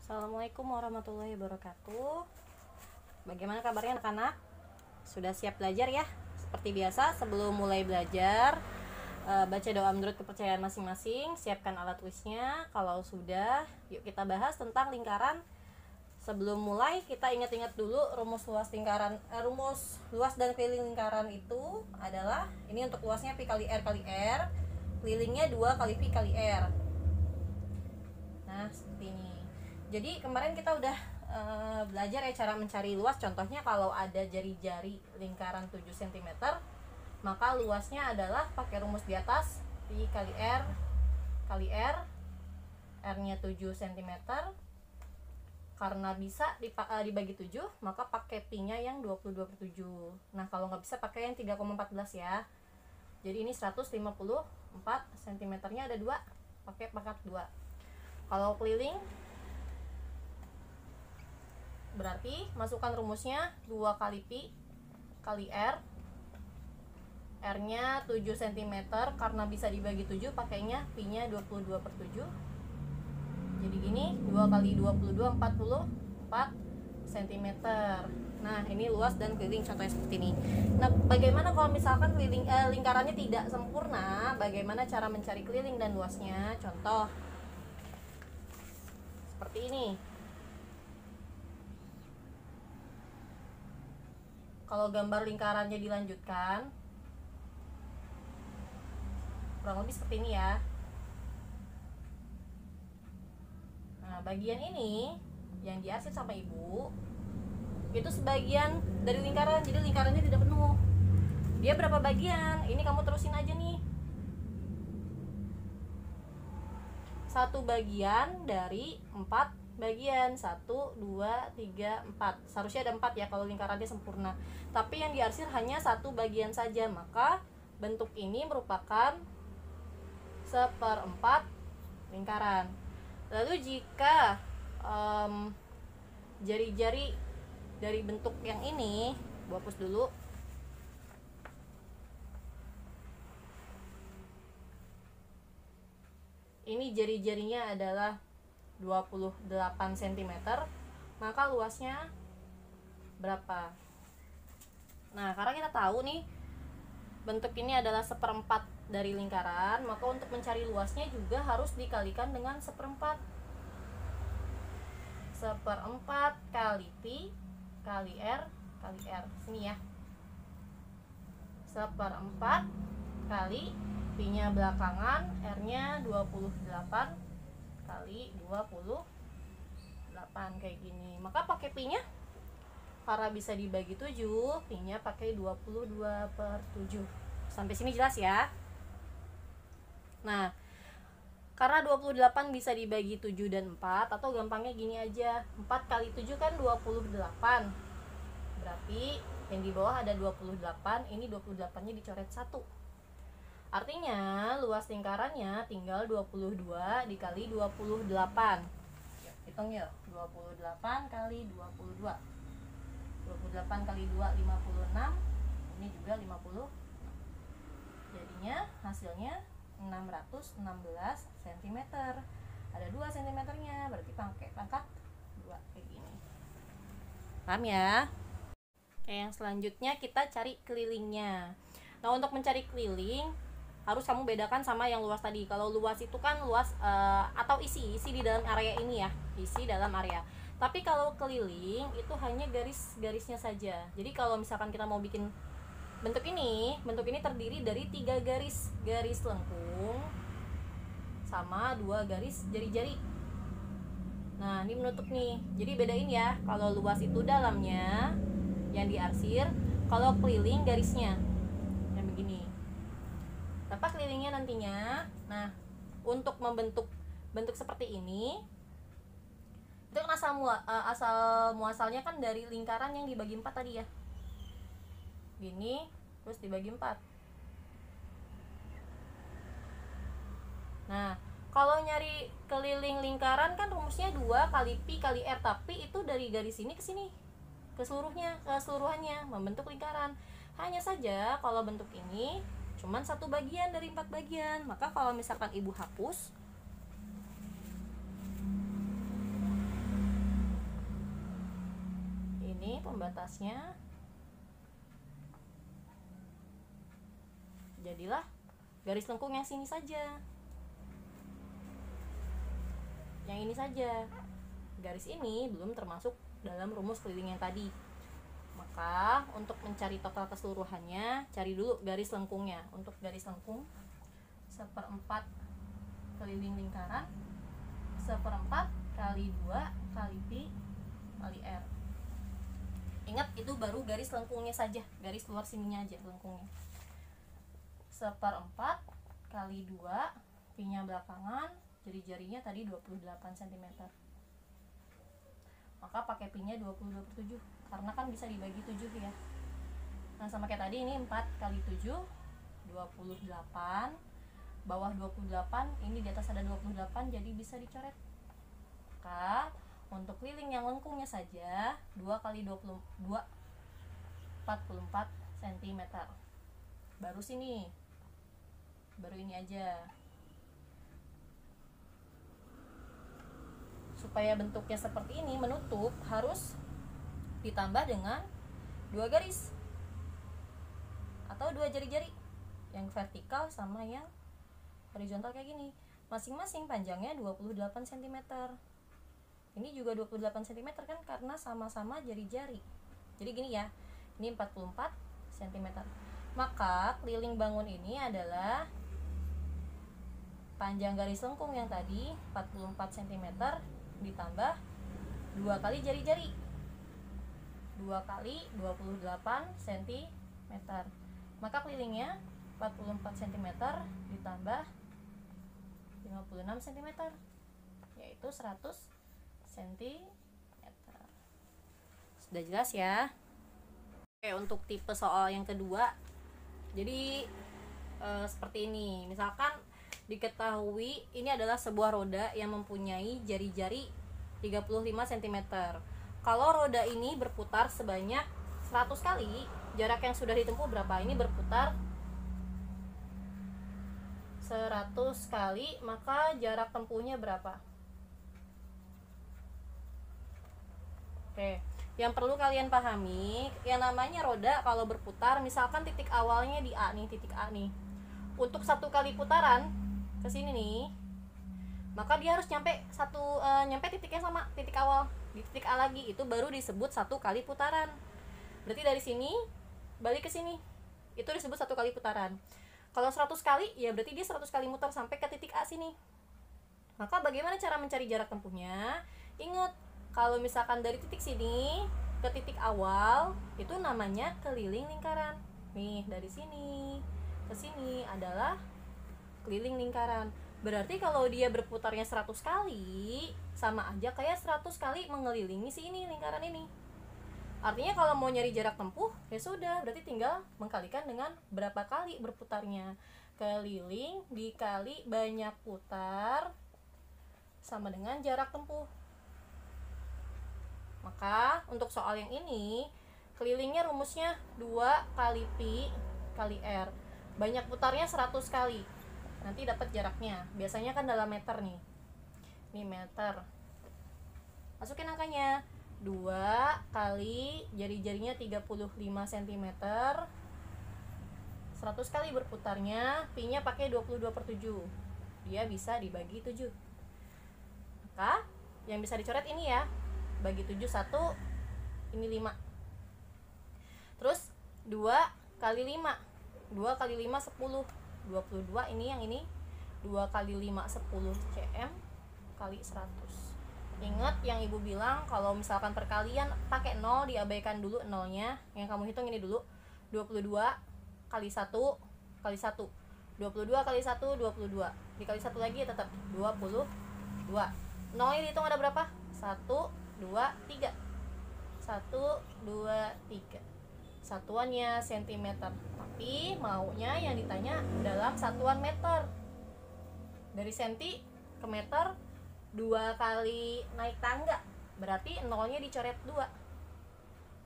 Assalamualaikum warahmatullahi wabarakatuh. Bagaimana kabarnya anak-anak? Sudah siap belajar ya? Seperti biasa, sebelum mulai belajar, baca doa menurut kepercayaan masing-masing. Siapkan alat tulisnya. Kalau sudah, yuk kita bahas tentang lingkaran. Sebelum mulai, kita ingat-ingat dulu rumus luas lingkaran. Rumus luas dan keliling lingkaran itu adalah, ini untuk luasnya pi kali r kali r, kelilingnya 2 kali pi kali r. Nah, seperti ini. Jadi kemarin kita udah belajar ya cara mencari luas. Contohnya kalau ada jari-jari lingkaran 7 cm, maka luasnya adalah pakai rumus di atas, pi kali r kali r, r-nya 7 cm. Karena bisa dibagi 7, maka pakai pi-nya yang 22/7. Nah, kalau nggak bisa pakai yang 3,14 ya. Jadi ini 154 cm-nya ada 2, pakai pangkat 2. Kalau keliling berarti masukkan rumusnya 2 kali pi kali r, r-nya 7 cm, karena bisa dibagi 7 pakainya pi-nya 22/7. Jadi gini, 2 kali 22 44 cm. Nah, ini luas dan keliling contohnya seperti ini. Nah, bagaimana kalau misalkan lingkarannya tidak sempurna? Bagaimana cara mencari keliling dan luasnya? Contoh seperti ini. Kalau gambar lingkarannya dilanjutkan, kurang lebih seperti ini ya. Nah, bagian ini yang diarsir sama ibu itu sebagian dari lingkaran, jadi lingkarannya tidak penuh. Dia berapa bagian? Ini kamu terusin aja nih. 1 bagian dari 4 bagian. 1, 2, 3, 4. Seharusnya ada 4 ya kalau lingkarannya sempurna. Tapi yang diarsir hanya 1 bagian saja, maka bentuk ini merupakan 1/4 lingkaran. Lalu jika jari-jari dari bentuk yang ini, gua hapus dulu. Ini jari-jarinya adalah 28 cm, maka luasnya berapa? Nah, karena kita tahu nih bentuk ini adalah 1/4 dari lingkaran, maka untuk mencari luasnya juga harus dikalikan dengan 1/4. 1/4 kali pi kali r kali r. Sini ya. 1/4 kali pi-nya belakangan, r-nya 28 kali 28 kayak gini. Maka pakai pi-nya, karena bisa dibagi 7, pi-nya pakai 22/7. Sampai sini jelas ya? Nah, karena 28 bisa dibagi 7 dan 4, atau gampangnya gini aja, 4 kali 7 kan 28. Berarti yang di bawah ada 28, ini 28-nya dicoret 1. Artinya luas lingkarannya tinggal 22 dikali 28. Hitung yuk, 28 kali 22. 28 kali 2, 56. Ini juga 50. Jadinya hasilnya 616 cm. Ada 2 cm-nya, berarti pakai pangkat 2 kayak gini. Paham ya? Oke, yang selanjutnya kita cari kelilingnya. Nah, untuk mencari keliling harus kamu bedakan sama yang luas tadi. Kalau luas itu kan luas atau isi di dalam area ini ya, isi dalam area. Tapi kalau keliling itu hanya garis-garisnya saja. Jadi kalau misalkan kita mau bikin bentuk ini terdiri dari 3 garis lengkung sama 2 garis jari-jari. Nah, ini menutup nih. Jadi bedain ya, kalau luas itu dalamnya yang diarsir, kalau keliling garisnya yang begini. Apa kelilingnya nantinya? Nah, untuk membentuk bentuk seperti ini, itu kan asal muasalnya kan dari lingkaran yang dibagi 4 tadi ya. Gini, terus dibagi 4. Nah, kalau nyari keliling lingkaran kan rumusnya 2 kali pi kali r, tapi itu dari garis ini ke sini, keseluruhannya membentuk lingkaran. Hanya saja kalau bentuk ini cuman 1 bagian dari 4 bagian, maka kalau misalkan ibu hapus, pembatasnya. Jadilah garis lengkung yang sini saja. Yang ini saja. Garis ini belum termasuk dalam rumus keliling yang tadi. Maka untuk mencari total keseluruhannya, cari dulu garis lengkungnya. Untuk garis lengkung 1/4 keliling lingkaran 1/4 kali 2 kali pi kali r. Ingat, itu baru garis lengkungnya saja, garis luar sininya aja lengkungnya. 1/4 kali 2, pi-nya belakangan, jari-jarinya tadi 28 cm. Maka pakai pi-nya 22/7 karena kan bisa dibagi 7 ya. Nah, sama kayak tadi, ini 4 kali 7 28, bawah 28, ini di atas ada 28, jadi bisa dicoret. Maka untuk keliling yang lengkungnya saja 2 kali 22 44 cm. Baru sini, baru ini aja. Supaya bentuknya seperti ini, menutup, harus ditambah dengan 2 garis atau 2 jari-jari, yang vertikal sama yang horizontal kayak gini. Masing-masing panjangnya 28 cm. Ini juga 28 cm kan, karena sama-sama jari-jari. Jadi gini ya, ini 44 cm. Maka keliling bangun ini adalah panjang garis lengkung yang tadi 44 cm ditambah 2 kali jari-jari, 2 kali 28 cm. Maka kelilingnya 44 cm ditambah 56 cm, yaitu 100 cm. Sudah jelas ya? Oke, untuk tipe soal yang kedua, jadi seperti ini. Misalkan diketahui ini adalah sebuah roda yang mempunyai jari-jari 35 cm. Kalau roda ini berputar sebanyak 100 kali, jarak yang sudah ditempuh berapa? Ini berputar 100 kali, maka jarak tempuhnya berapa? Oke, yang perlu kalian pahami, yang namanya roda kalau berputar, misalkan titik awalnya di A nih, titik A nih. Untuk 1 kali putaran ke sini nih, maka dia harus nyampe titik yang sama, titik awal. Di titik A lagi, itu baru disebut 1 kali putaran. Berarti dari sini balik ke sini, itu disebut 1 kali putaran. Kalau 100 kali, ya berarti dia 100 kali muter sampai ke titik A sini. Maka bagaimana cara mencari jarak tempuhnya? Ingat, kalau misalkan dari titik sini ke titik awal, itu namanya keliling lingkaran. Nih, dari sini ke sini adalah keliling lingkaran. Berarti kalau dia berputarnya 100 kali, sama aja kayak 100 kali mengelilingi si ini, lingkaran ini. Artinya kalau mau nyari jarak tempuh, ya sudah, berarti tinggal mengkalikan dengan berapa kali berputarnya. Keliling dikali banyak putar sama dengan jarak tempuh. Maka untuk soal yang ini, kelilingnya rumusnya 2 kali pi kali r. Banyak putarnya 100 kali. Nanti dapat jaraknya. Biasanya kan dalam meter nih. Ini meter. Masukin angkanya. 2 kali jari-jarinya 35 cm. 100 kali berputarnya, pi-nya pakai 22/7. Dia bisa dibagi 7. Maka yang bisa dicoret ini ya. Bagi 7 1, ini 5. Terus 2 kali 5. 2 kali 5 10. 22, ini yang ini 2 kali 5 10 cm kali 100. Ingat yang ibu bilang, kalau misalkan perkalian pakai 0, diabaikan dulu nolnya. Yang kamu hitung ini dulu, 22 kali 1 kali 1. 22 kali 1 22. Dikali 1 lagi ya tetap 22. Nolnya dihitung ada berapa? 1 2 3. 1 2 3. Satuannya cm. Tapi maunya yang ditanya dalam satuan meter. Dari senti ke meter 2 kali naik tangga, berarti nolnya dicoret 2.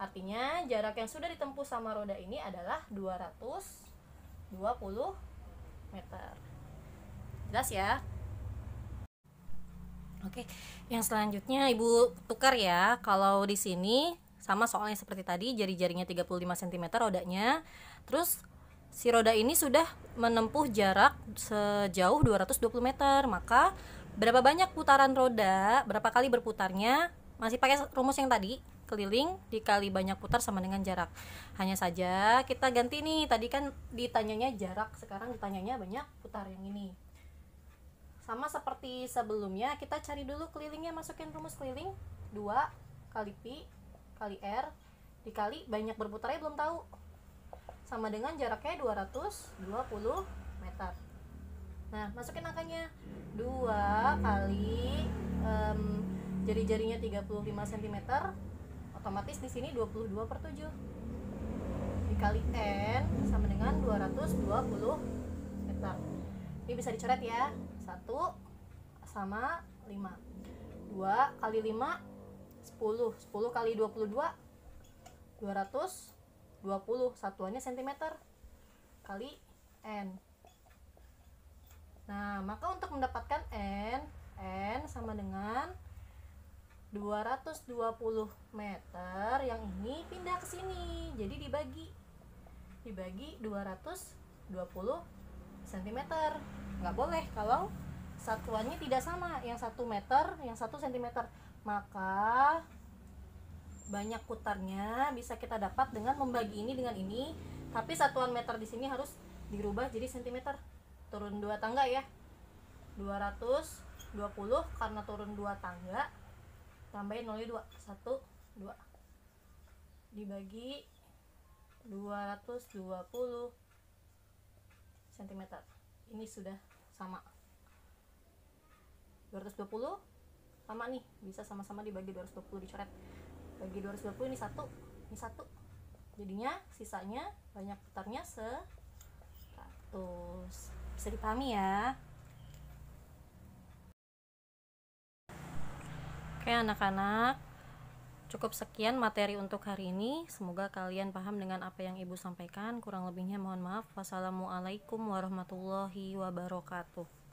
Artinya jarak yang sudah ditempuh sama roda ini adalah 220 meter. Jelas ya? Oke, yang selanjutnya ibu tukar ya. Kalau di sini Sama soalnya seperti tadi, jari-jarinya 35 cm rodanya. Terus si roda ini sudah menempuh jarak sejauh 220 meter. Maka berapa banyak putaran roda, berapa kali berputarnya, masih pakai rumus yang tadi, keliling dikali banyak putar sama dengan jarak. Hanya saja kita ganti nih, tadi kan ditanyanya jarak, sekarang ditanyanya banyak putar yang ini. Sama seperti sebelumnya, kita cari dulu kelilingnya, masukin rumus keliling 2 kali pi kali r dikali banyak berputarnya belum tahu, sama dengan jaraknya 220 meter. Nah, masukin angkanya 2 kali jari-jarinya 35 cm, otomatis di sini 22/7 dikali n sama dengan 220 meter. Ini bisa dicoret ya. 1 sama 5. 2 kali 5 10. 10 kali 22 220. Satuannya cm kali n. Nah, maka untuk mendapatkan n sama dengan 220 meter, yang ini pindah ke sini. Jadi dibagi 220 cm. Nggak boleh kalau satuannya tidak sama, yang 1 meter, yang 1 cm. Maka banyak putarnya bisa kita dapat dengan membagi ini dengan ini, tapi satuan meter di sini harus dirubah jadi cm. Turun 2 tangga ya. 220 karena turun 2 tangga, tambahin nolnya 2, 1, 2 dibagi 220 cm. Ini sudah sama. 220 sama nih, bisa sama-sama dibagi 220, dicoret. Bagi 220, ini 1, ini 1. Jadinya sisanya banyak putarnya 100. Bisa dipahami ya. Oke anak-anak, cukup sekian materi untuk hari ini. Semoga kalian paham dengan apa yang ibu sampaikan. Kurang lebihnya mohon maaf. Wassalamualaikum warahmatullahi wabarakatuh.